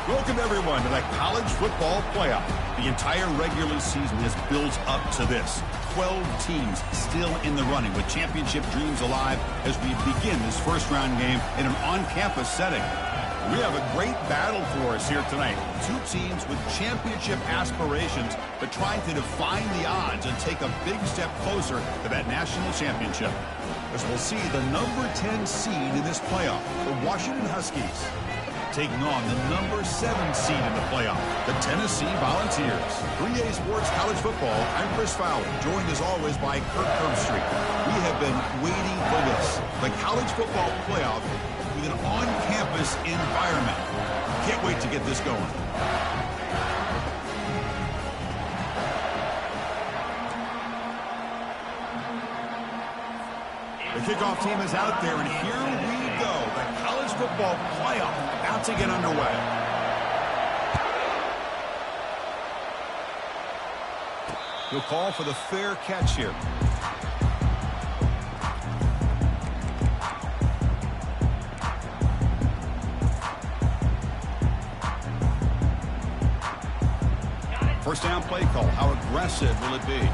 Welcome, everyone, to the College Football Playoff. The entire regular season has built up to this. 12 teams still in the running with championship dreams alive as we begin this first-round game in an on-campus setting. We have a great battle for us here tonight. Two teams with championship aspirations, but trying to define the odds and take a big step closer to that national championship. As we'll see the number 10 seed in this playoff, the Washington Huskies, taking on the number 7 seed in the playoff, the Tennessee Volunteers. 3A Sports College Football, I'm Chris Fowler, joined as always by Kirk Herbstreit. We have been waiting for this, the College Football Playoff with an on-campus environment. Can't wait to get this going. The kickoff team is out there, and here we go. The College Football Playoff about to get underway. He'll call for the fair catch here. First down play call. How aggressive will it be?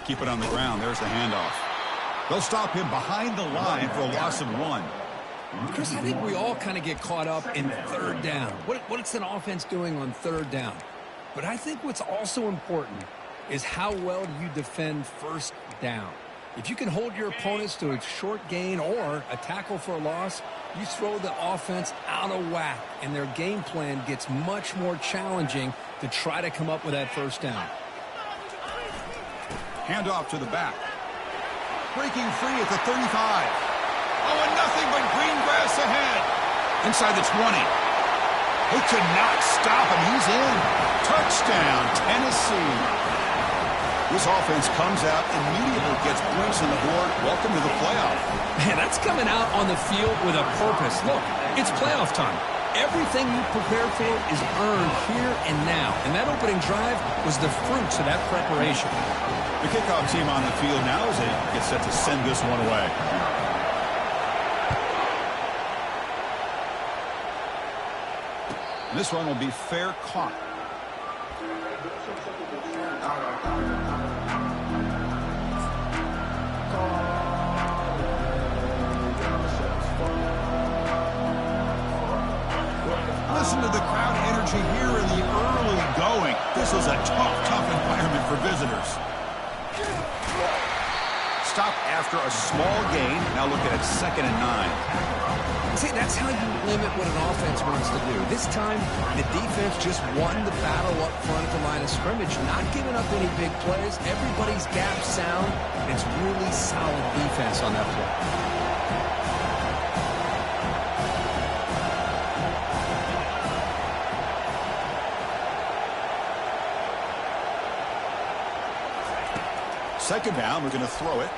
Keep it on the ground. There's the handoff. They'll stop him behind the line for a loss of 1. Chris, I think we all kind of get caught up in third down. What's an offense doing on third down? But I think what's also important is how well do you defend first down. If you can hold your opponents to a short gain or a tackle for a loss, you throw the offense out of whack, and their game plan gets much more challenging to try to come up with that first down. Handoff to the back. Breaking free at the 35. Oh, and nothing but green grass ahead. Inside the 20. He could not stop him. He's in. Touchdown, Tennessee. This offense comes out, immediately gets points on the board. Welcome to the playoff. Man, that's coming out on the field with a purpose. Look, it's playoff time. Everything you prepare for is earned here and now. And that opening drive was the fruits of that preparation. The kickoff team on the field now as they get set to send this one away. This one will be fair caught. Listen to the crowd energy here in the early going. This is a tough environment for visitors. Stop after a small gain. Now looking at 2nd and 9. See, that's how you limit what an offense wants to do. This time, the defense just won the battle up front at the line of scrimmage, not giving up any big plays. Everybody's gap sound. It's really solid defense on that play. Second down, we're going to throw it.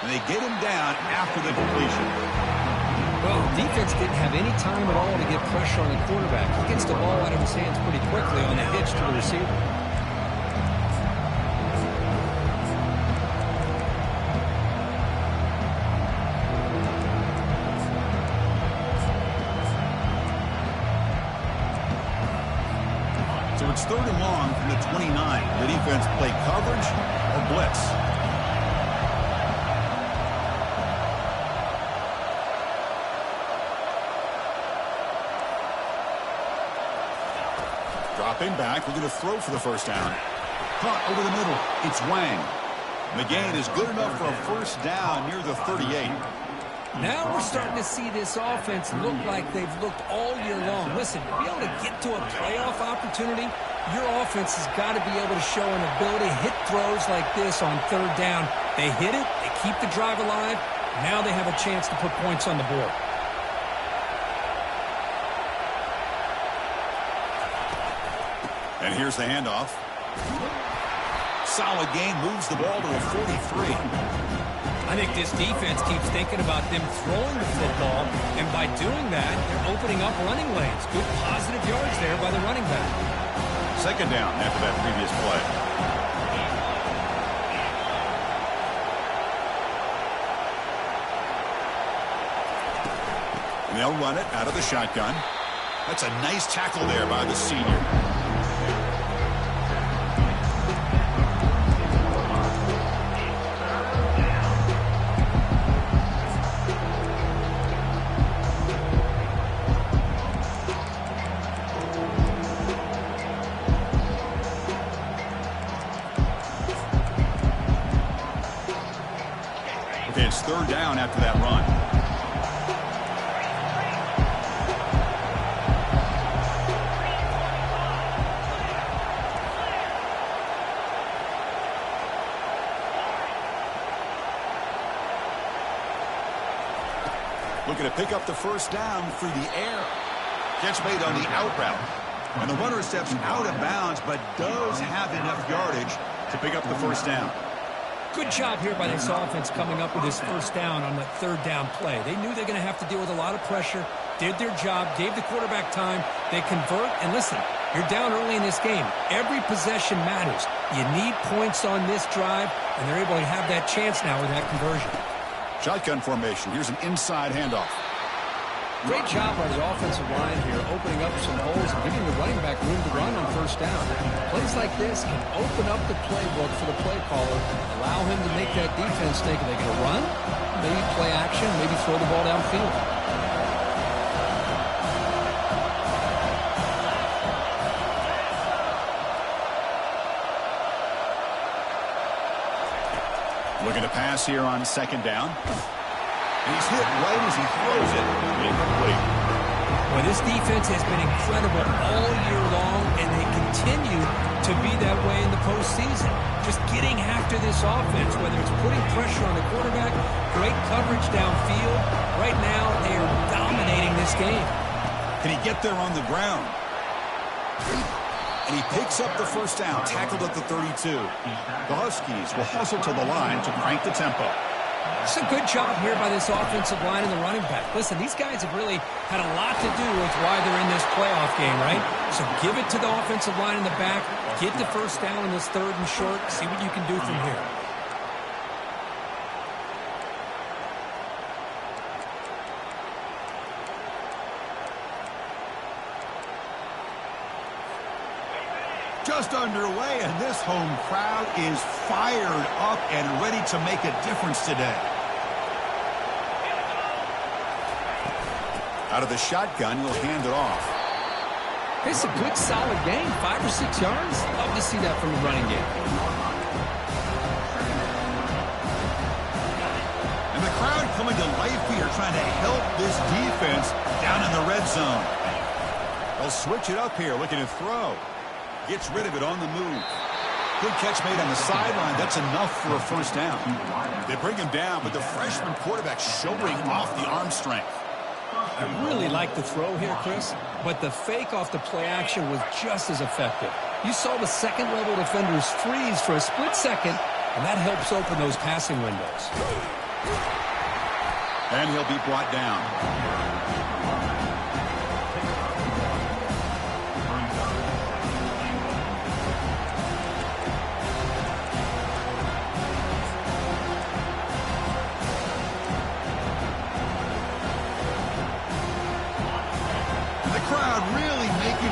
And they get him down after the completion. Well, defense didn't have any time at all to get pressure on the quarterback. He gets the ball out of his hands pretty quickly on the hitch to the receiver. So it's 3rd and long from the 29. The defense play coverage or blitz. Dropping back, we're going to throw for the first down. Caught over the middle. It's Wang. The gain is good enough for a first down near the 38. Now we're starting to see this offense look like they've looked all year long. Listen, to be able to get to a playoff opportunity, your offense has got to be able to show an ability to hit throws like this on third down. They hit it, they keep the drive alive, now they have a chance to put points on the board. And here's the handoff. Solid gain, moves the ball to a 43. I think this defense keeps thinking about them throwing the football, and by doing that, they're opening up running lanes. Good positive yards there by the running back. Second down after that previous play. And they'll run it out of the shotgun. That's a nice tackle there by the senior. Okay, it's third down after that run. Looking to pick up the first down through the air. Catch made on the out route. And the runner steps out of bounds, but does have enough yardage to pick up the first down. Good job here by this offense coming up with this first down on that third down play. They knew they're going to have to deal with a lot of pressure, did their job, gave the quarterback time. They convert, and listen, you're down early in this game. Every possession matters. You need points on this drive, and they're able to have that chance now with that conversion. Shotgun formation. Here's an inside handoff. Great job by the offensive line here, opening up some holes and giving the running back room to run on first down. Plays like this can open up the playbook for the play caller, allow him to make that defense think, are they going to run? Maybe play action, maybe throw the ball downfield. Looking to pass here on second down. And he's hit right as he throws it. Incomplete. Well, this defense has been incredible all year long, and they continue to be that way in the postseason. Just getting after this offense, whether it's putting pressure on the quarterback, great coverage downfield. Right now, they are dominating this game. Can he get there on the ground? And he picks up the first down, tackled at the 32. The Huskies will hustle to the line to crank the tempo. It's a good job here by this offensive line and the running back. Listen, these guys have really had a lot to do with why they're in this playoff game, right? So give it to the offensive line in the back, get the first down in this third and short, see what you can do from here. Just underway, and this home crowd is fired up and ready to make a difference today. Out of the shotgun, he'll hand it off. It's a good, solid game, 5 or 6 yards. Love to see that from the running game. And the crowd coming to life here, trying to help this defense down in the red zone. They'll switch it up here, looking to throw. Gets rid of it on the move. Good catch made on the sideline. That's enough for a first down. They bring him down, but the freshman quarterback showing off the arm strength. I really like the throw here, Chris, but the fake off the play action was just as effective. You saw the second-level defenders freeze for a split second, and that helps open those passing windows. And he'll be brought down.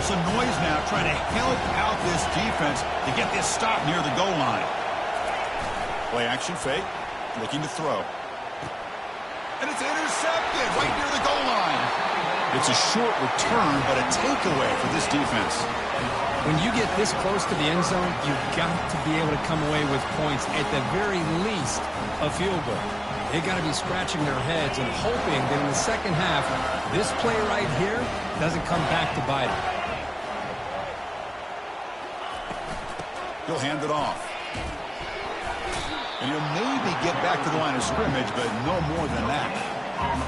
Some noise now, trying to help out this defense to get this stop near the goal line. Play action fake, looking to throw. And it's intercepted right near the goal line. It's a short return, but a takeaway for this defense. When you get this close to the end zone, you've got to be able to come away with points, at the very least, a field goal. They got to be scratching their heads and hoping that in the second half, this play right here doesn't come back to bite them. He'll hand it off. And he'll maybe get back to the line of scrimmage, but no more than that.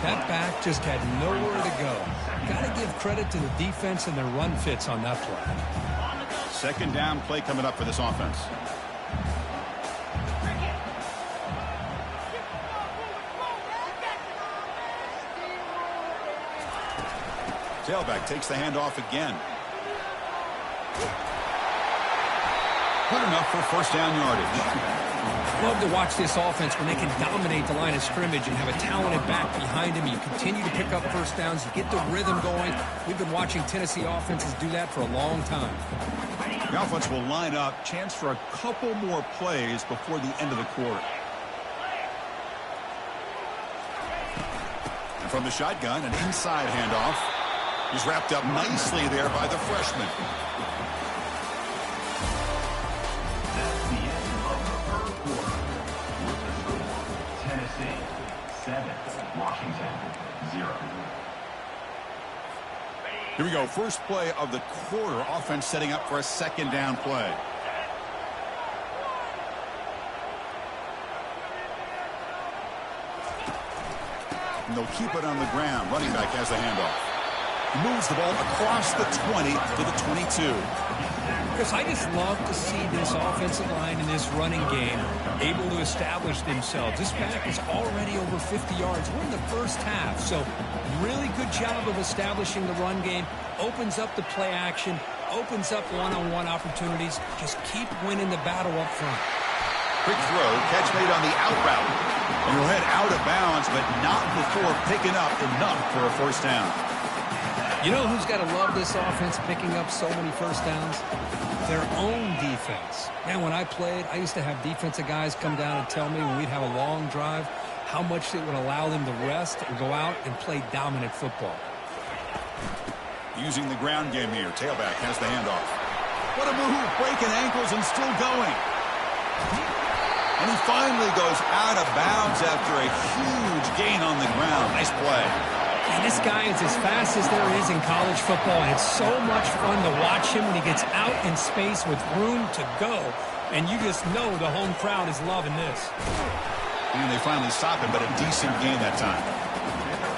That back just had nowhere to go. Got to give credit to the defense and their run fits on that play. Second down play coming up for this offense. Tailback takes the handoff again. Good enough for first down yardage. Love to watch this offense when they can dominate the line of scrimmage and have a talented back behind him. You continue to pick up first downs. You get the rhythm going. We've been watching Tennessee offenses do that for a long time. The offense will line up. Chance for a couple more plays before the end of the quarter. And from the shotgun, an inside handoff. He's wrapped up nicely there by the freshman. That's the end of the third quarter. With the score, Tennessee 7, Washington 0. Here we go. First play of the quarter. Offense setting up for a second down play. And they'll keep it on the ground. Running back has the handoff. He moves the ball across the 20 to the 22. Chris, I just love to see this offensive line in this running game able to establish themselves. This back is already over 50 yards. We're in the first half, so really good job of establishing the run game. Opens up the play action, opens up one-on-one opportunities. Just keep winning the battle up front. Quick throw, catch made on the out route. And he'll head out of bounds, but not before picking up enough for a first down. You know who's got to love this offense picking up so many first downs? Their own defense. Man, when I played, I used to have defensive guys come down and tell me when we'd have a long drive how much it would allow them to rest and go out and play dominant football. Using the ground game here. Tailback has the handoff. What a move, breaking ankles and still going. And he finally goes out of bounds after a huge gain on the ground. Nice play. And this guy is as fast as there is in college football, and it's so much fun to watch him when he gets out in space with room to go. And you just know the home crowd is loving this. And they finally stop him, but a decent gain that time.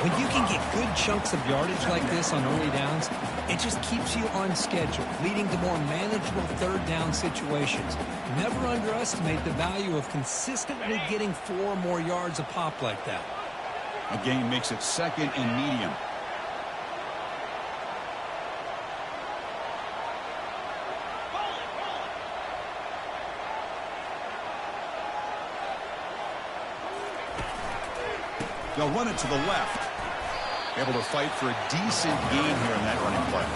When you can get good chunks of yardage like this on early downs, it just keeps you on schedule, leading to more manageable third down situations. Never underestimate the value of consistently getting 4 or more yards a pop like that. A gain makes it second and medium. They'll run it to the left. Able to fight for a decent gain here in that running play.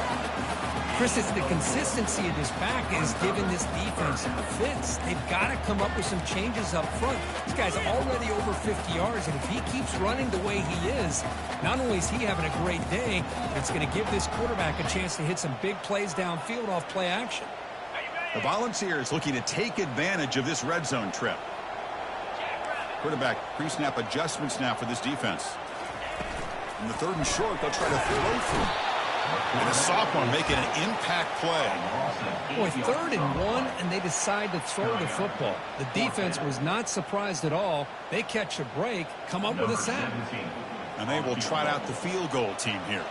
Chris, it's the consistency of this back is giving this defense fits. They've got to come up with some changes up front. This guy's already over 50 yards, and if he keeps running the way he is, not only is he having a great day, but it's going to give this quarterback a chance to hit some big plays downfield off play action. The Volunteers looking to take advantage of this red zone trip. Quarterback pre-snap adjustments now for this defense. In the third and short, they'll try to throw through. And a sophomore making an impact play. Boy, 3rd and 1, and they decide to throw the football. The defense was not surprised at all. They catch a break, come up with a sack. And they will trot out the field goal team here.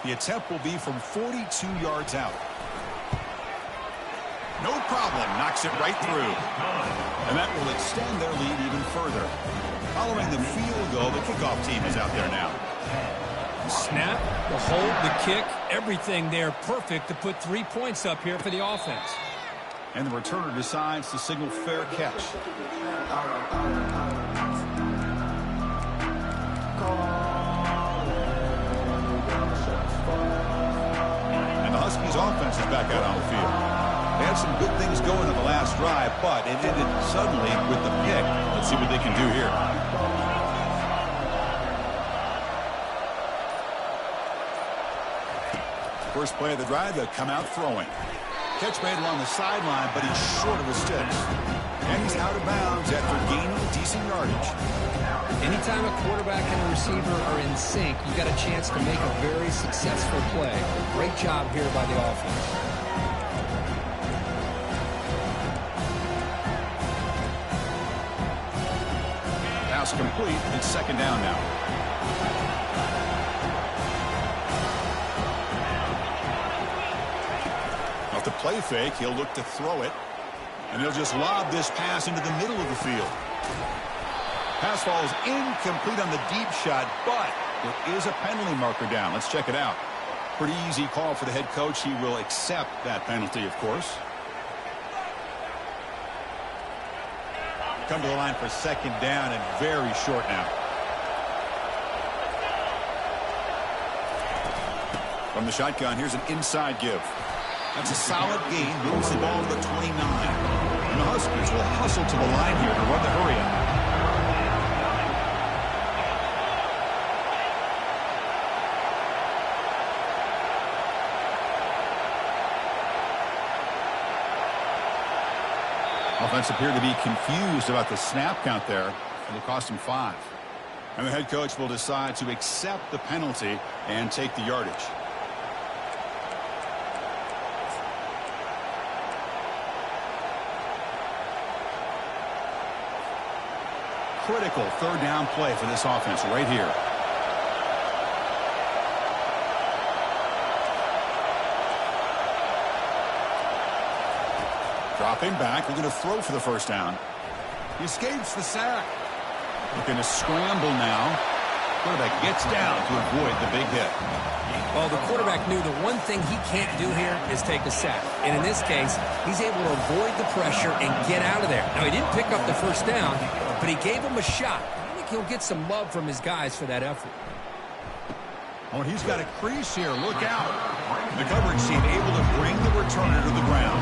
The attempt will be from 42 yards out. No problem, knocks it right through. And that will extend their lead even further. Following the field goal, the kickoff team is out there now. Snap, the hold, the kick, everything there perfect to put 3 points up here for the offense. And the returner decides to signal fair catch. And the Huskies offense is back out on the field. They had some good things going in the last drive, but it ended suddenly with the pick. Let's see what they can do here. First play of the drive, they'll come out throwing. Catch made along the sideline, but he's short of his sticks. And he's out of bounds after gaining decent yardage. Anytime a quarterback and a receiver are in sync, you got a chance to make a very successful play. Great job here by the offense. Pass complete. It's second down now. Off the play fake, he'll look to throw it. And he'll just lob this pass into the middle of the field. Pass falls incomplete on the deep shot, but there is a penalty marker down. Let's check it out. Pretty easy call for the head coach. He will accept that penalty, of course. Come to the line for second down and very short now. From the shotgun, here's an inside give. That's a solid gain. Moves the ball to the 29. And the Huskers will hustle to the line here to run the hurry up. Offense appeared to be confused about the snap count there. It'll cost him 5. And the head coach will decide to accept the penalty and take the yardage. Critical third down play for this offense right here. Dropping back, looking to throw for the first down. He escapes the sack. Looking to scramble now. Quarterback gets down to avoid the big hit. Well, the quarterback knew the one thing he can't do here is take a sack. And in this case, he's able to avoid the pressure and get out of there. Now, he didn't pick up the first down, but he gave him a shot. I think he'll get some love from his guys for that effort. Oh, and he's got a crease here. Look out. The coverage team able to bring the returner to the ground.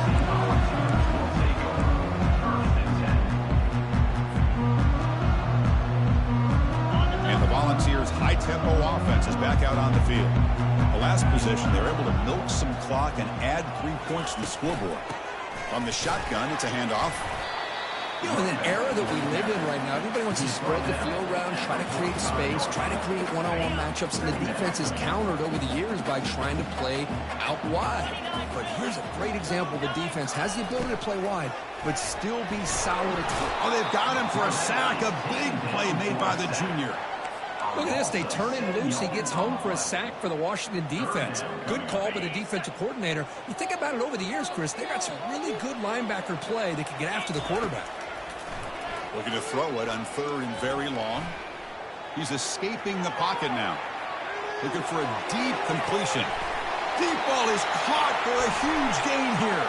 Volunteers' high-tempo offense is back out on the field. The last possession, they're able to milk some clock and add 3 points to the scoreboard. From the shotgun, it's a handoff. You know, in an era that we live in right now, everybody wants to spread the field around, try to create space, try to create one-on-one matchups, and the defense is countered over the years by trying to play out wide. But here's a great example. The defense has the ability to play wide, but still be solid at top. Oh, they've got him for a sack. A big play made by the junior. Look at this. They turn him loose. He gets home for a sack for the Washington defense. Good call by the defensive coordinator. You think about it over the years, Chris, they got some really good linebacker play that can get after the quarterback. Looking to throw it on third and very long. He's escaping the pocket now. Looking for a deep completion. Deep ball is caught for a huge gain here.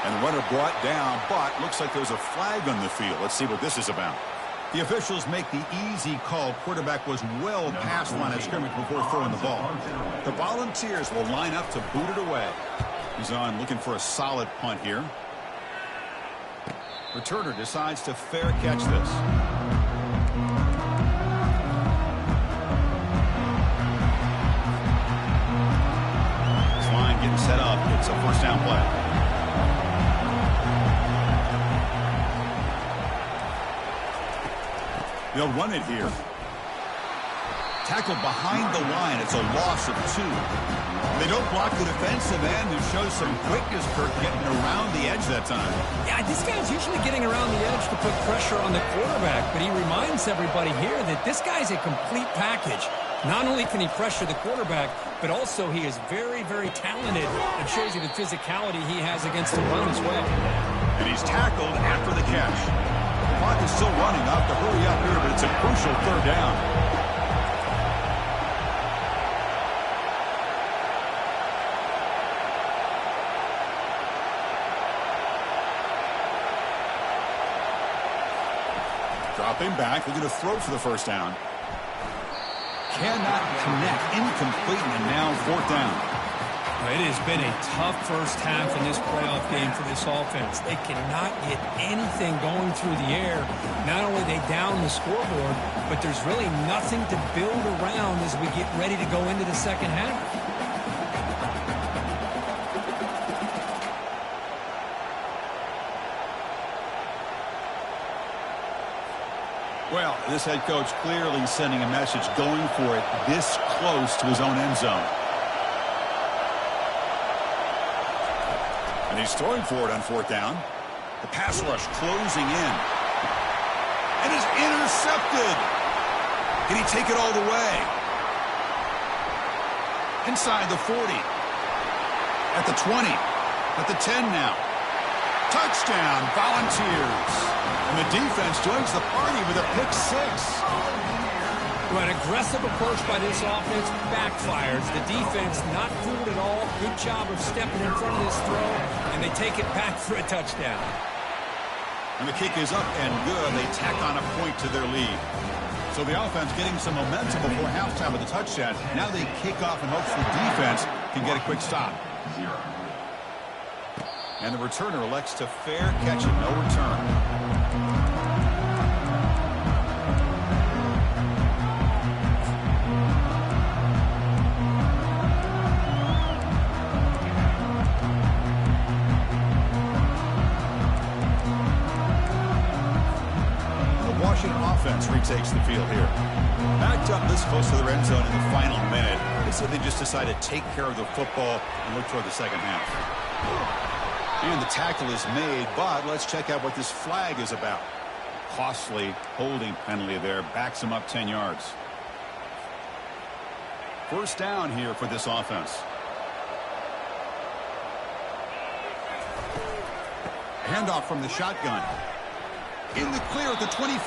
And the runner brought down, but looks like there's a flag on the field. Let's see what this is about. The officials make the easy call. Quarterback was well past line of scrimmage before throwing the ball. The Volunteers will line up to boot it away. He's on looking for a solid punt here. Returner decides to fair catch this. This line getting set up. It's a first down play. They'll run it here. Tackled behind the line. It's a loss of 2. They don't block the defensive end and show some quickness, Kirk, getting around the edge that time. Yeah, this guy's usually getting around the edge to put pressure on the quarterback, but he reminds everybody here that this guy's a complete package. Not only can he pressure the quarterback, but also he is very, very talented. It shows you the physicality he has against the run as well. And he's tackled after the catch. The clock is still running. I'll have to hurry up here, but it's a crucial third down. Dropping back, looking to throw for the first down. Cannot connect, incomplete, and now fourth down. It has been a tough first half in this playoff game for this offense. They cannot get anything going through the air. Not only they down the scoreboard, but there's really nothing to build around as we get ready to go into the second half. Well, this head coach clearly sending a message, going for it this close to his own end zone. And he's throwing for it on fourth down. The pass rush closing in. And is intercepted. Can he take it all the way? Inside the 40. At the 20. At the 10 now. Touchdown, Volunteers. And the defense joins the party with a pick 6. Well, an aggressive approach by this offense backfires. The defense not fooled at all. Good job of stepping in front of this throw, and they take it back for a touchdown. And the kick is up and good. They tack on a point to their lead. So the offense getting some momentum before halftime with the touchdown. Now they kick off in hopes the defense can get a quick stop. And the returner elects to fair catch it, no return. Offense retakes the field here. Backed up this close to the red zone in the final minute. They said they just decided to take care of the football and look toward the second half. And the tackle is made, but let's check out what this flag is about. Costly holding penalty there. Backs him up 10 yards. First down here for this offense. Handoff from the shotgun. In the clear at the 25.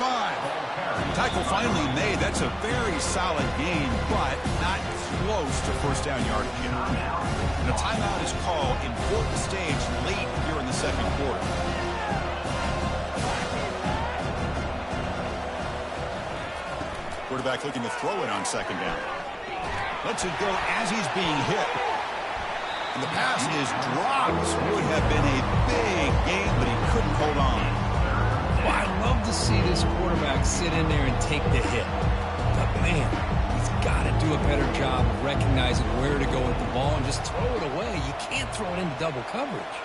Tackle finally made. That's a very solid gain, but not close to first down yardage. And a timeout is called. Important stage late here in the second quarter. Quarterback looking to throw it on second down. Lets it go as he's being hit. And the pass is dropped. Would have been a big gain, but he couldn't hold on. Well, I love to see this quarterback sit in there and take the hit. But, man, he's got to do a better job of recognizing where to go with the ball and just throw it away. You can't throw it into double coverage.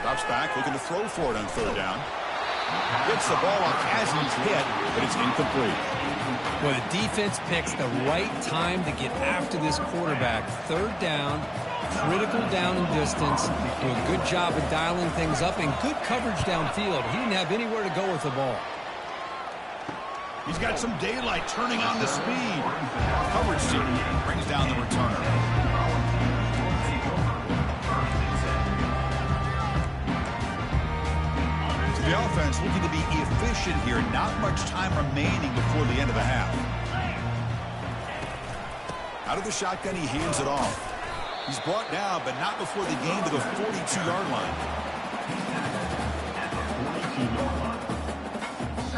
Drops back, looking to throw for it on third down. Gets the ball off as he's hit, but it's incomplete. Well, the defense picks the right time to get after this quarterback. Third down. Critical down and distance. Do a good job of dialing things up and good coverage downfield. He didn't have anywhere to go with the ball. He's got some daylight turning on the speed. Coverage team brings down the returner. So the offense looking to be efficient here. Not much time remaining before the end of the half. Out of the shotgun, he hands it off. He's brought down, but not before the gain to the 42-yard line.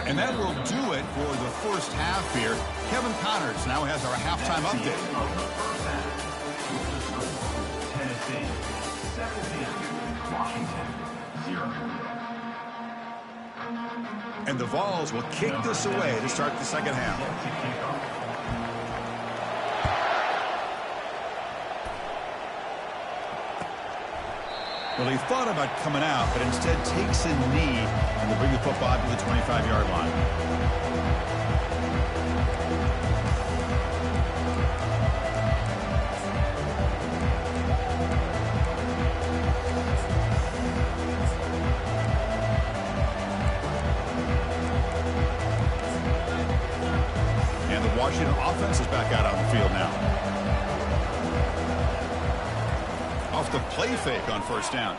And that will do it for the first half here. Kevin Connors now has our halftime update. Tennessee 17, Washington 0. And the Vols will kick this away to start the second half. Well, he thought about coming out, but instead takes a knee and will bring the football to the 25-yard line. And the Washington offense is back out on the field now. Off the play fake on first down.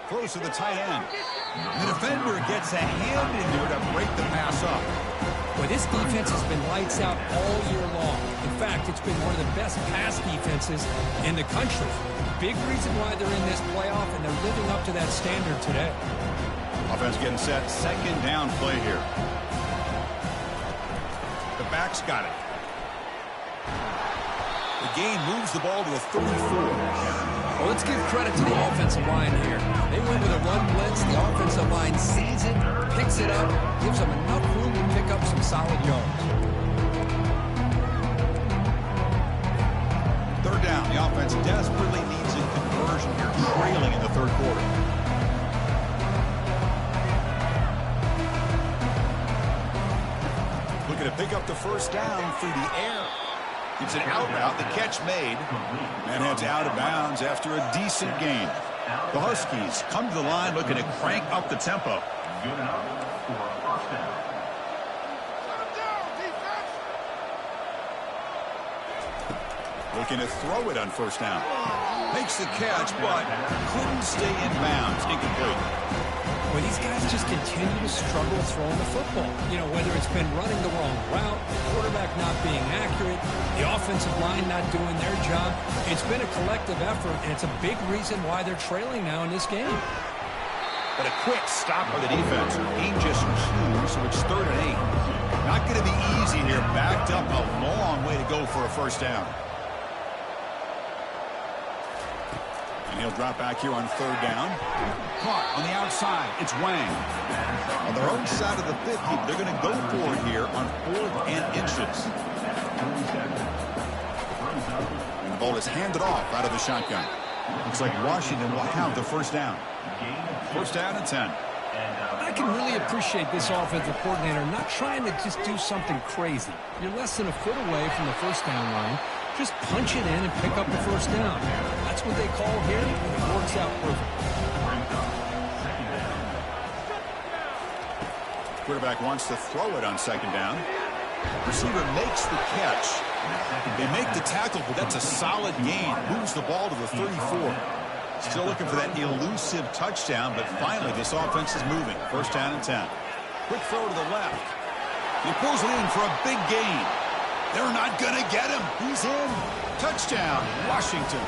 Close to the tight end. The defender gets a hand in there to break the pass up. Well, this defense has been lights out all year long. In fact, it's been one of the best pass defenses in the country. Big reason why they're in this playoff, and they're living up to that standard today. Offense getting set. Second down play here. The back's got it. The gain moves the ball to the 34. Well, let's give credit to the offensive line here. They went with a run blitz. The offensive line sees it, picks it up, gives them enough room to pick up some solid yards. Third down. The offense desperately needs a conversion here, trailing in the third quarter. Looking to pick up the first down through the air. It's an out route, the catch made, and heads out of bounds after a decent gain. The Huskies come to the line looking to crank up the tempo. Good enough for a first down. Looking to throw it on first down. Makes the catch, but couldn't stay in bounds. Incomplete. Well, these guys just continue to struggle throwing the football. You know, whether it's been running the wrong route, quarterback not being accurate, the offensive line not doing their job. It's been a collective effort, and it's a big reason why they're trailing now in this game. But a quick stop by the defense. Gain just 2, so it's 3rd and 8. Not going to be easy here. Backed up, a long way to go for a first down. And he'll drop back here on 3rd down. Caught on the outside. It's Wang. On their own side of the 50, they're going to go for it here on 4th and inches. And the ball is handed off out of the shotgun. Looks like Washington will have the first down. First down and 10. I can really appreciate this offensive coordinator not trying to just do something crazy. You're less than a foot away from the first down line. Just punch it in and pick up the first down. That's what they call here, and it works out perfect. Quarterback wants to throw it on 2nd down. Receiver makes the catch. They make the tackle, but that's a solid gain. Moves the ball to the 34. Still looking for that elusive touchdown, but finally this offense is moving. First down and 10. Quick throw to the left. He pulls it in for a big gain. They're not going to get him. He's in. Touchdown, Washington.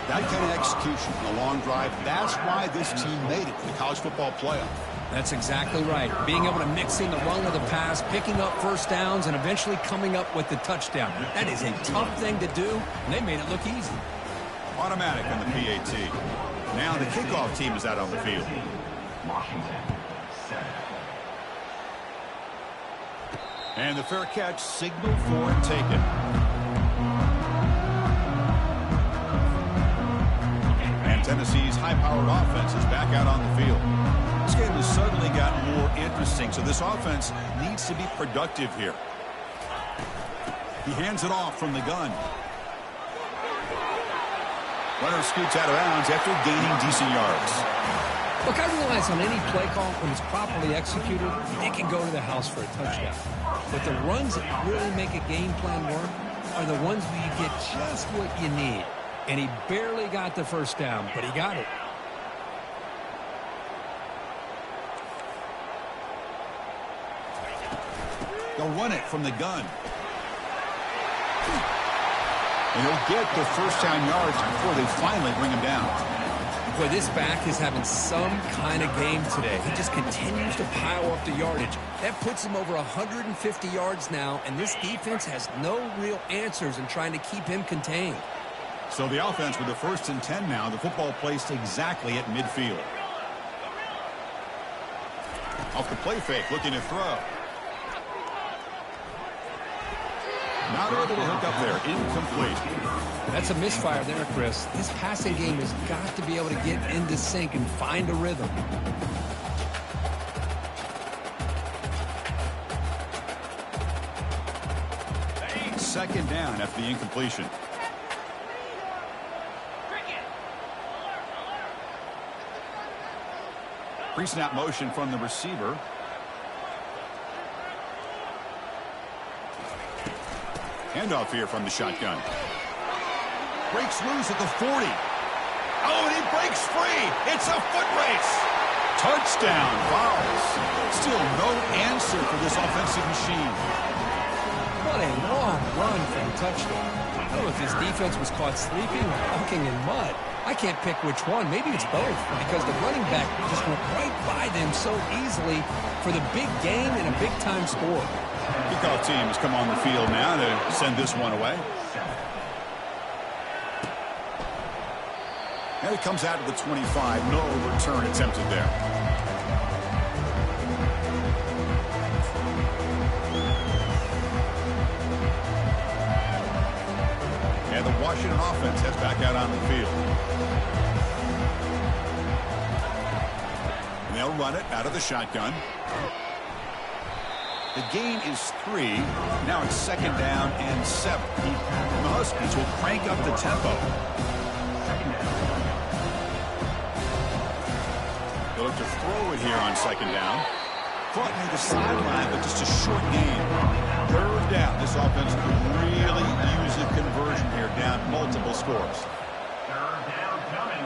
That kind of execution in a long drive, that's why this team made it to the college football playoff. That's exactly right. Being able to mix in the run with the pass, picking up first downs, and eventually coming up with the touchdown. That is a tough thing to do, and they made it look easy. Automatic on the PAT. Now the kickoff team is out on the field. Washington, 7. And the fair catch, signal for it taken. And Tennessee's high-powered offense is back out on the field. This game has suddenly gotten more interesting, so this offense needs to be productive here. He hands it off from the gun. Runner scoots out of bounds after gaining decent yards. Look, I realize on any play call, when it's properly executed, it can go to the house for a touchdown. But the runs that really make a game plan work are the ones where you get just what you need. And he barely got the first down, but he got it. They'll run it from the gun. And he'll get the first down yards before they finally bring him down. Boy, this back is having some kind of game today. He just continues to pile up the yardage. That puts him over 150 yards now, and this defense has no real answers in trying to keep him contained. So the offense with the 1st and 10 now, the football placed exactly at midfield. Off the play fake, looking to throw. Not able to hook up there, incomplete. That's a misfire there, Chris. This passing game has got to be able to get into sync and find a rhythm. Second down after the incompletion. Pre-snap motion from the receiver. Handoff here from the shotgun. Breaks loose at the 40. Oh, and he breaks free. It's a foot race. Touchdown, Vols. Still no answer for this offensive machine. What a long run for a touchdown. I don't know if his defense was caught sleeping or walking in mud. I can't pick which one. Maybe it's both, because the running back just went right by them so easily for the big gain and a big-time score. Kickoff team has come on the field now to send this one away. And it comes out to the 25. No return attempted there. And the Washington offense heads back out on the field. And they'll run it out of the shotgun. The gain is 3. Now it's 2nd down and 7. The Huskies will crank up the tempo. They'll look to throw it here on 2nd down. Caught near the sideline, but just a short gain. 3rd down. This offense could really use a conversion here, down multiple scores. 3rd down coming.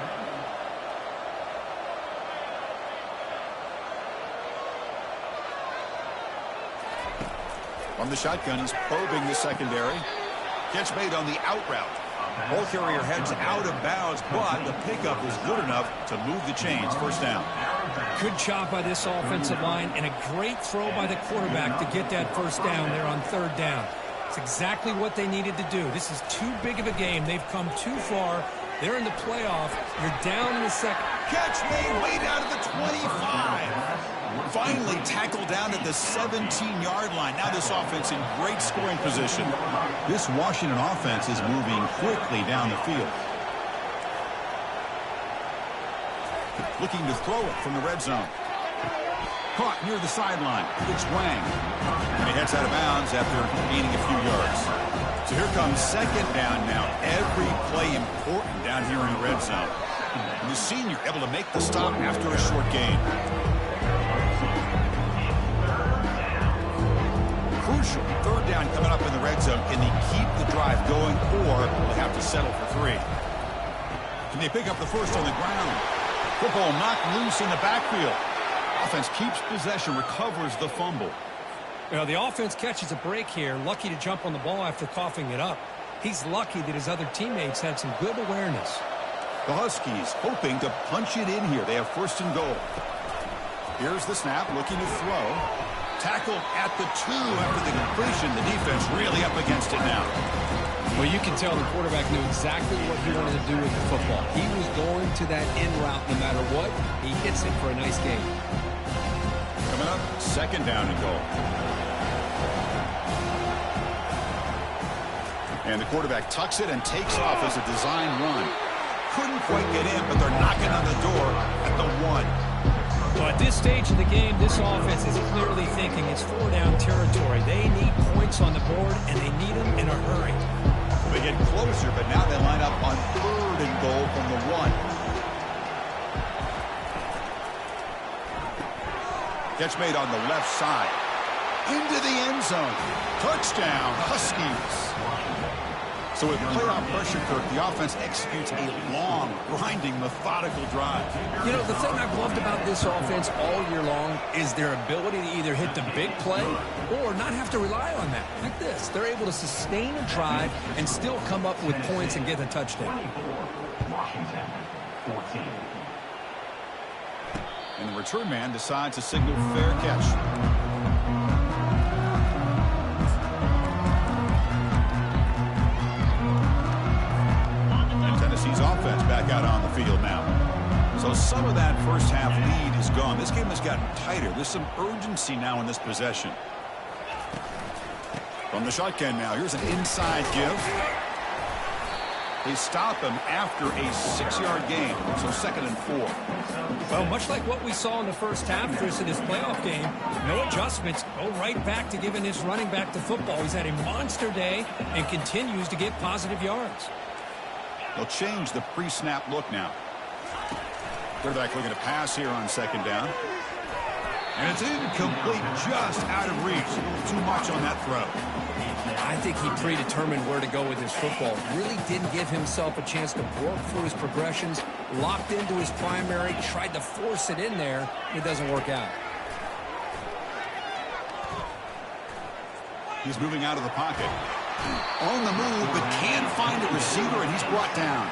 From the shotgun, he's probing the secondary. Catch made on the out route. Ball carrier heads out of bounds, but the pickup is good enough to move the chains. First down. Good job by this offensive line and a great throw by the quarterback to get that first down there on third down. It's exactly what they needed to do. This is too big of a game. They've come too far. They're in the playoff. You're down in the second. Catch made way down to the 25. Finally tackled down at the 17-yard line. Now this offense in great scoring position. This Washington offense is moving quickly down the field. Looking to throw it from the red zone. Caught near the sideline. It's Wang. And he heads out of bounds after gaining a few yards. So here comes second down now. Every play important down here in the red zone. And the senior able to make the stop after a short gain. Crucial third down coming up in the red zone. Can they keep the drive going, or will they have to settle for 3? Can they pick up the first on the ground? Football knocked loose in the backfield. Offense keeps possession, recovers the fumble. Well, the offense catches a break here. Lucky to jump on the ball after coughing it up. He's lucky that his other teammates had some good awareness. The Huskies hoping to punch it in here. They have first and goal. Here's the snap, looking to throw. Tackled at the 2 after the completion. The defense really up against it now. Well, you can tell the quarterback knew exactly what he wanted to do with the football. He was going to that in route no matter what. He hits it for a nice gain. Coming up, second down and goal. And the quarterback tucks it and takes off as a design run. Couldn't quite get in, but they're knocking on the door at the 1. Well, at this stage of the game, this offense is clearly thinking it's 4-down territory. They need points on the board, and they need them in a hurry. They get closer, but now they line up on third and goal from the 1. Catch made on the left side. Into the end zone. Touchdown, Huskies. So with playoff pressure, Kirk, the offense executes a long, grinding, methodical drive. You know, the thing I've loved about this offense all year long is their ability to either hit the big play or not have to rely on that. Like this. They're able to sustain a drive and still come up with points and get a touchdown. Washington, 14. And the return man decides to signal fair catch. Offense back out on the field now. So some of that first half lead is gone. This game has gotten tighter. There's some urgency now in this possession. From the shotgun now, here's an inside give. They stop him after a 6-yard gain, so second and 4. Well, much like what we saw in the first half, Chris, in this playoff game, no adjustments, go right back to giving his running back the football. He's had a monster day and continues to get positive yards. They'll change the pre-snap look now. Quarterback looking to pass here on second down. And it's incomplete, just out of reach. Too much on that throw. I think he predetermined where to go with his football. Really didn't give himself a chance to work through his progressions. Locked into his primary, tried to force it in there. It doesn't work out. He's moving out of the pocket. On the move, but can't find a receiver, and he's brought down.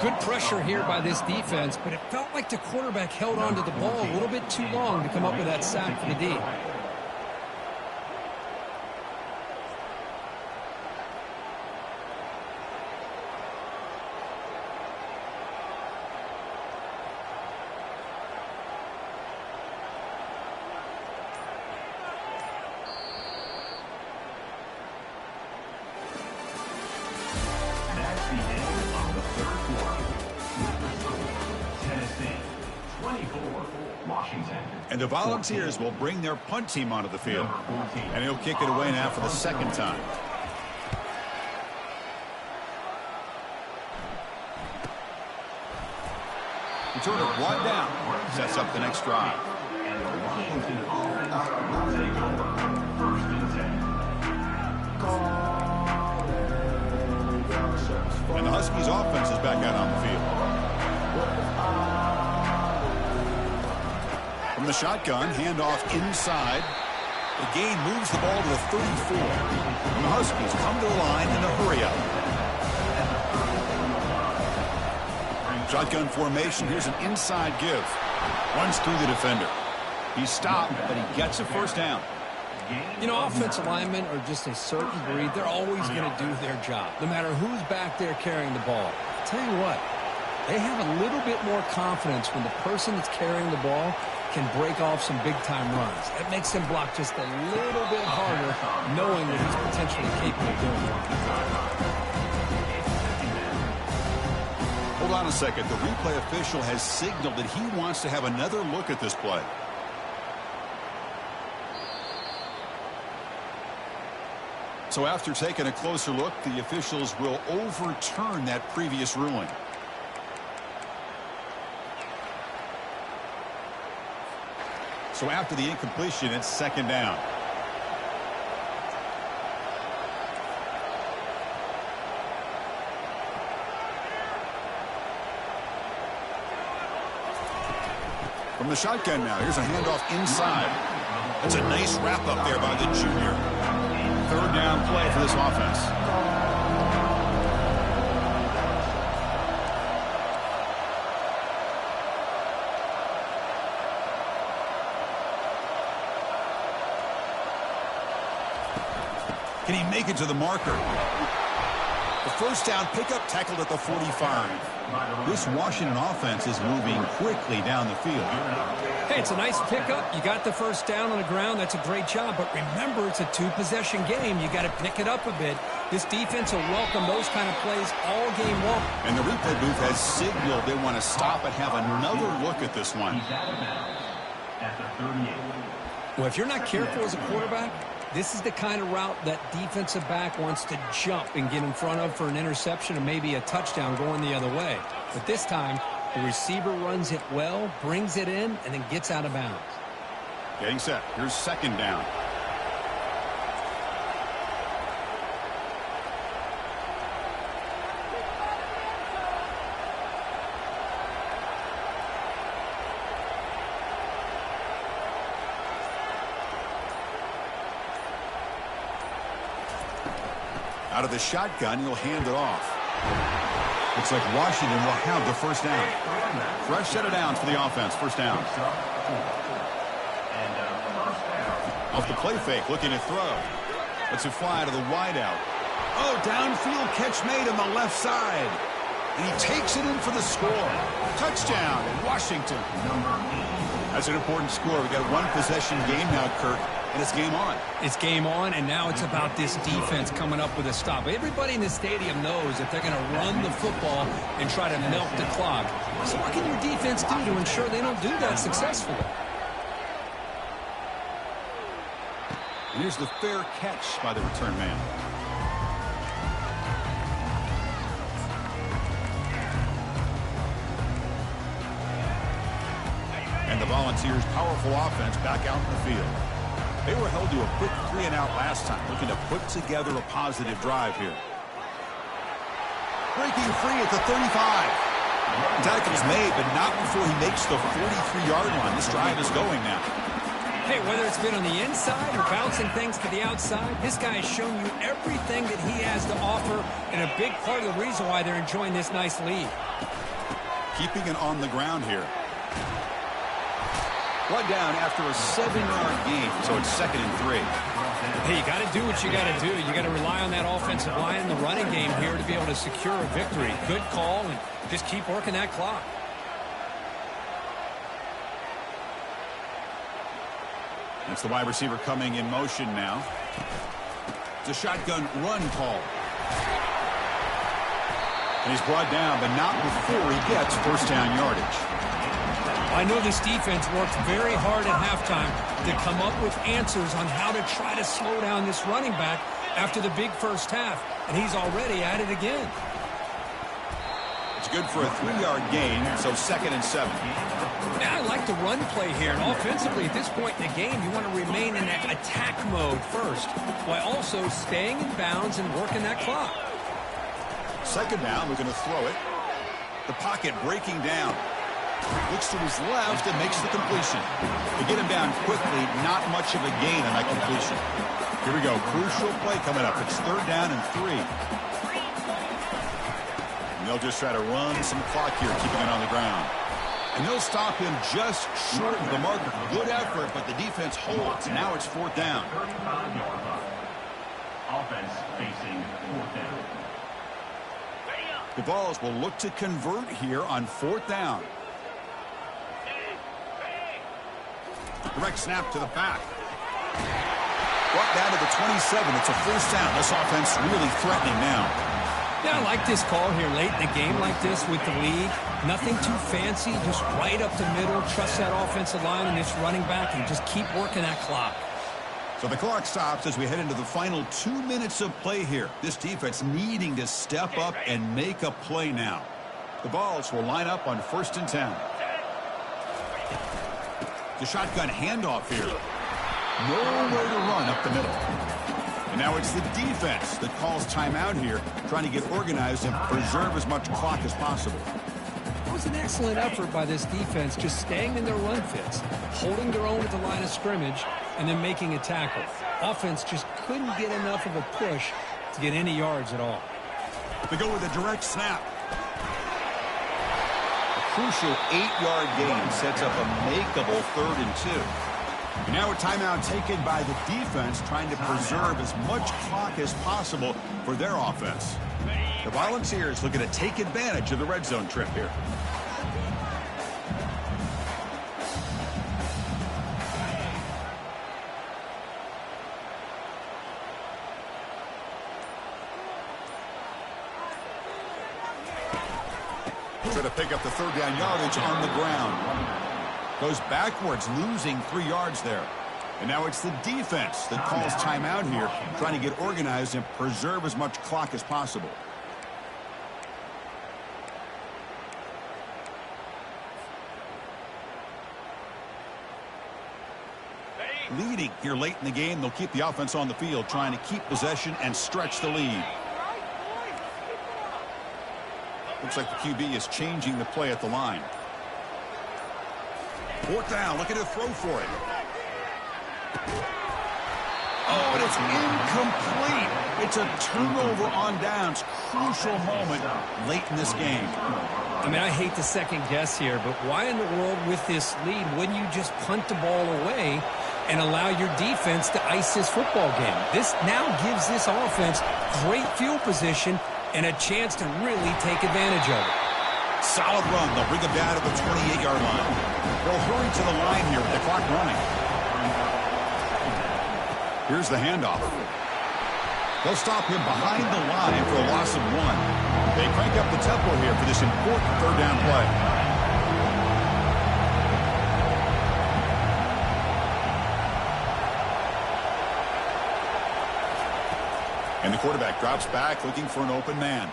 Good pressure here by this defense, but it felt like the quarterback held on to the ball a little bit too long to come up with that sack for the D. And the Volunteers will bring their punt team onto the field. And he'll kick it away now for the second time. Return of 1 down. Sets up the next drive. And the Huskies offense is back out on the field. From the shotgun, handoff inside. The gain moves the ball to the 34. And the Huskies come to the line in a hurry up. Shotgun formation. Here's an inside give. Runs through the defender. He's stopped, but he gets a first down. You know, offensive linemen are just a certain breed. They're always going to do their job, no matter who's back there carrying the ball. I'll tell you what, they have a little bit more confidence when the person that's carrying the ball can break off some big-time runs. That makes him block just a little bit harder, knowing that he's potentially capable of doing it. Hold on a second. The replay official has signaled that he wants to have another look at this play. So after taking a closer look, the officials will overturn that previous ruling. So after the incompletion, it's second down. From the shotgun now, here's a handoff inside. That's a nice wrap up there by the junior. Third down play for this offense. Can he make it to the marker? The first down pickup tackled at the 45. This Washington offense is moving quickly down the field. Hey, it's a nice pickup. You got the first down on the ground. That's a great job. But remember, it's a two-possession game. You got to pick it up a bit. This defense will welcome those kind of plays all game long. And the replay booth has signaled they want to stop and have another look at this one. At the 38. Well, if you're not careful as a quarterback, this is the kind of route that defensive back wants to jump and get in front of for an interception and maybe a touchdown going the other way. But this time, the receiver runs it well, brings it in, and then gets out of bounds. Getting set. Here's second down. Out of the shotgun, he'll hand it off. Looks like Washington will have the first down. Fresh set of downs for the offense. First down. Off the play fake, looking to throw. Lets it fly to the wideout. Oh, downfield catch made on the left side. And he takes it in for the score. Touchdown, Washington. That's an important score. We got a one-possession game now, Kirk. And it's game on. It's game on, and now it's about this defense coming up with a stop. Everybody in the stadium knows that they're going to run the football and try to milk the clock. So what can your defense do to ensure they don't do that successfully? And here's the fair catch by the return man. And the Volunteers' powerful offense back out in the field. They were held to a quick 3-and-out last time, looking to put together a positive drive here. Breaking free at the 35. Tackle's made, but not before he makes the 43-yard line. This drive is going now. Hey, whether it's been on the inside or bouncing things to the outside, this guy has shown you everything that he has to offer, and a big part of the reason why they're enjoying this nice lead. Keeping it on the ground here. Brought down after a 7-yard gain, so it's 2nd and 3. Hey, you got to do what you got to do. You got to rely on that offensive line in the running game here to be able to secure a victory. Good call, and just keep working that clock. That's the wide receiver coming in motion now. It's a shotgun run call. And he's brought down, but not before he gets first down yardage. I know this defense worked very hard at halftime to come up with answers on how to try to slow down this running back after the big first half, and he's already at it again. It's good for a 3-yard gain, so 2nd and 7. Now, I like the run play here, and offensively at this point in the game, you want to remain in that attack mode first, while also staying in bounds and working that clock. Second down, we're going to throw it. The pocket breaking down. Looks to his left and makes the completion. They get him down quickly, not much of a gain on that completion. Here we go, crucial play coming up. It's 3rd down and 3. And they'll just try to run some clock here, keeping it on the ground. And they'll stop him just short of the marker. Good effort, but the defense holds. Now it's 4th down. 35-yard line. Offense facing 4th down. The Vols will look to convert here on 4th down. Direct snap to the back. Brought down to the 27. It's a 1st down. This offense really threatening now. Yeah, I like this call here late in the game like this with the lead. Nothing too fancy, just right up the middle. Trust that offensive line and its running back and just keep working that clock. So the clock stops as we head into the final 2 minutes of play here. This defense needing to step up and make a play now. The Vols will line up on 1st and 10. The shotgun handoff here. Nowhere to run up the middle. And now it's the defense that calls timeout here, trying to get organized and preserve as much clock as possible. It was an excellent effort by this defense, just staying in their run fits, holding their own at the line of scrimmage, and then making a tackle. Offense just couldn't get enough of a push to get any yards at all. They go with a direct snap. A crucial 8-yard gain sets up a makeable 3rd and 2. And now a timeout taken by the defense, trying to preserve as much clock as possible for their offense. The Volunteers looking to take advantage of the red zone trip here. Try to pick up the 3rd down yardage on the ground. Goes backwards, losing 3 yards there. And now it's the defense that calls timeout here, trying to get organized and preserve as much clock as possible. Leading here late in the game, they'll keep the offense on the field, trying to keep possession and stretch the lead. Looks like the QB is changing the play at the line. 4th down, looking to throw for it. Oh, and it's incomplete. It's a turnover on downs. Crucial moment late in this game. I mean, I hate to second guess here, but why in the world with this lead wouldn't you just punt the ball away and allow your defense to ice this football game? This now gives this offense great field position and a chance to really take advantage of it. Solid run. They'll bring him down to the 28-yard line. They'll hurry to the line here with the clock running. Here's the handoff. They'll stop him behind the line for a loss of 1. They crank up the tempo here for this important 3rd down play. And the quarterback drops back looking for an open man.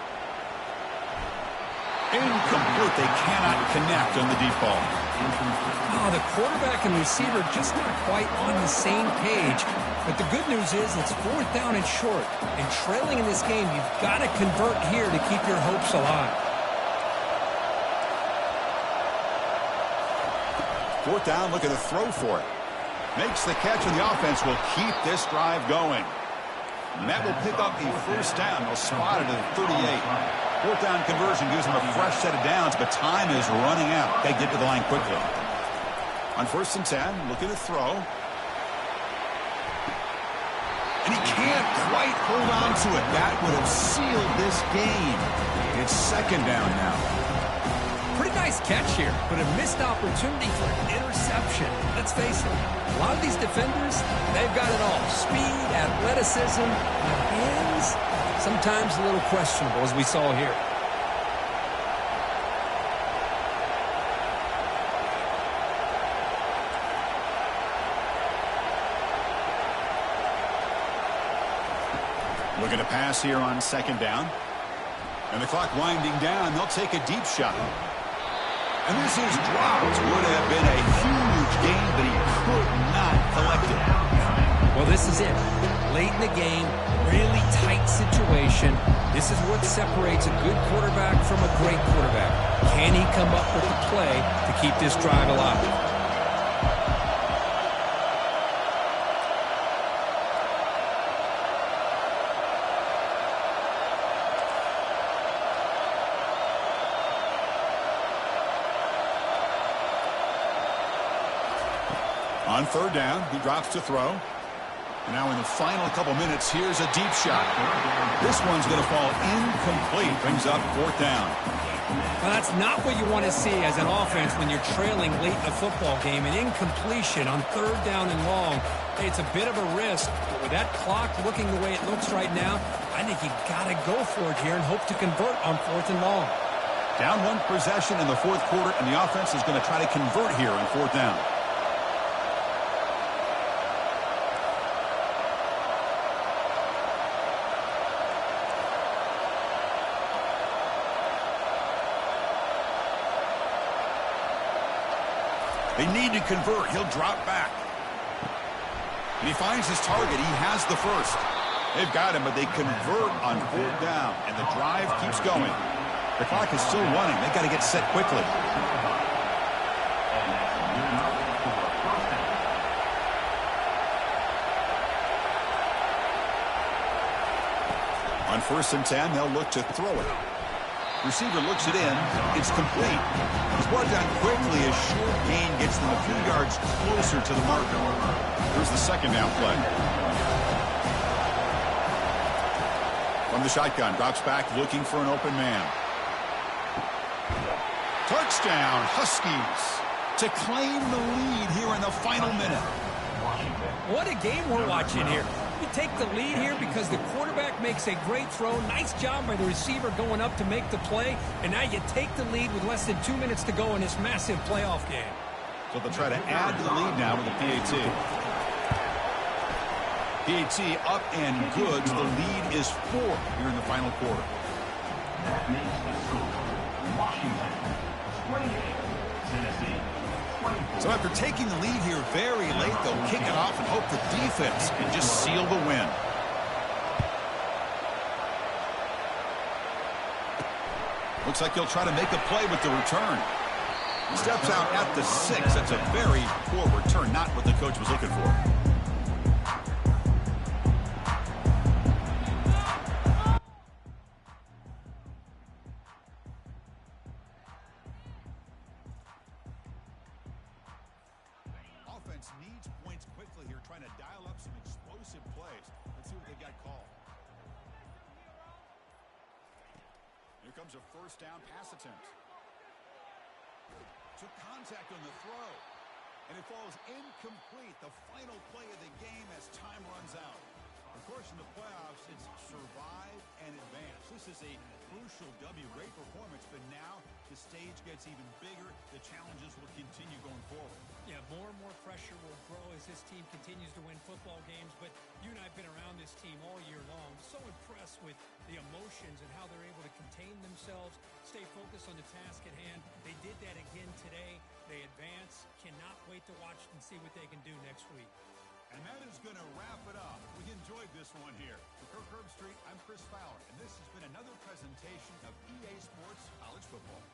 Incomplete. They cannot connect on the deep ball. Oh, the quarterback and receiver just not quite on the same page. But the good news is it's 4th down and short. And trailing in this game, you've got to convert here to keep your hopes alive. 4th down, looking to throw for it. Makes the catch, and the offense will keep this drive going. And that will pick up the 1st down. They'll spot it at the 38. 4th down conversion gives them a fresh set of downs, but time is running out. They get to the line quickly. On 1st and 10, looking to throw. And he can't quite hold on to it. That would have sealed this game. It's 2nd down now. Pretty nice catch here, but a missed opportunity for an interception. Let's face it, a lot of these defenders, they've got it all. Speed, athleticism, and hands, sometimes a little questionable, as we saw here. Looking to pass here on 2nd down. And the clock winding down. They'll take a deep shot. And this is dropped. Would have been a huge gain, but he could not collect it. Well, this is it. late in the game, really tight situation. This is what separates a good quarterback from a great quarterback. Can he come up with the play to keep this drive alive? On third down, he drops to throw. And now in the final couple minutes, here's a deep shot. This one's going to fall incomplete. Brings up fourth down. Well, that's not what you want to see as an offense when you're trailing late in a football game. An incompletion on third down and long. Hey, it's a bit of a risk, but with that clock looking the way it looks right now, I think you got to go for it here and hope to convert on fourth and long. Down one possession in the fourth quarter, and the offense is going to try to convert here on fourth down. They need to convert. He'll drop back. And he finds his target. He has the first. They've got him, but they convert on fourth down. And the drive keeps going. The clock is still running. They've got to get set quickly. On 1st and 10, they'll look to throw it. Receiver looks it in. It's complete. He's brought down quickly as short gain gets them a few yards closer to the marker. Here's the second down play. From the shotgun, drops back looking for an open man. Touchdown, Huskies, to claim the lead here in the final minute. What a game we're watching here. You take the lead here because the quarterback makes a great throw. Nice job by the receiver going up to make the play. And now you take the lead with less than 2 minutes to go in this massive playoff game. So they'll try to add to the lead now with the PAT. PAT up and good. So the lead is 4 here in the final quarter. That makes the score Washington 28, Tennessee 24. So after taking the lead here very late, they'll kick it off and hope the defense can just seal the win. Looks like he'll try to make a play with the return. Steps out at the 6. That's a very poor return, not what the coach was looking for. Offense needs points quickly here, trying to dial up some explosive plays. Let's see what they've got called. Here comes a first down pass attempt. Took contact on the throw, and it falls incomplete. The final play of the game as time runs out. Of course, in the playoffs, it's survive and advance. This is a crucial W. Great performance, but now the stage gets even bigger. The challenges will continue going forward. Yeah, more and more pressure will grow as this team continues to win football games. But you and I have been around this team all year long. So impressed with the emotions and how they're able to contain themselves, stay focused on the task at hand. They did that again today. They advance. Cannot wait to watch and see what they can do next week. And that is going to wrap it up. We enjoyed this one here. For Kirk Herbstreit, I'm Chris Fowler, and this has been another presentation of EA Sports College Football.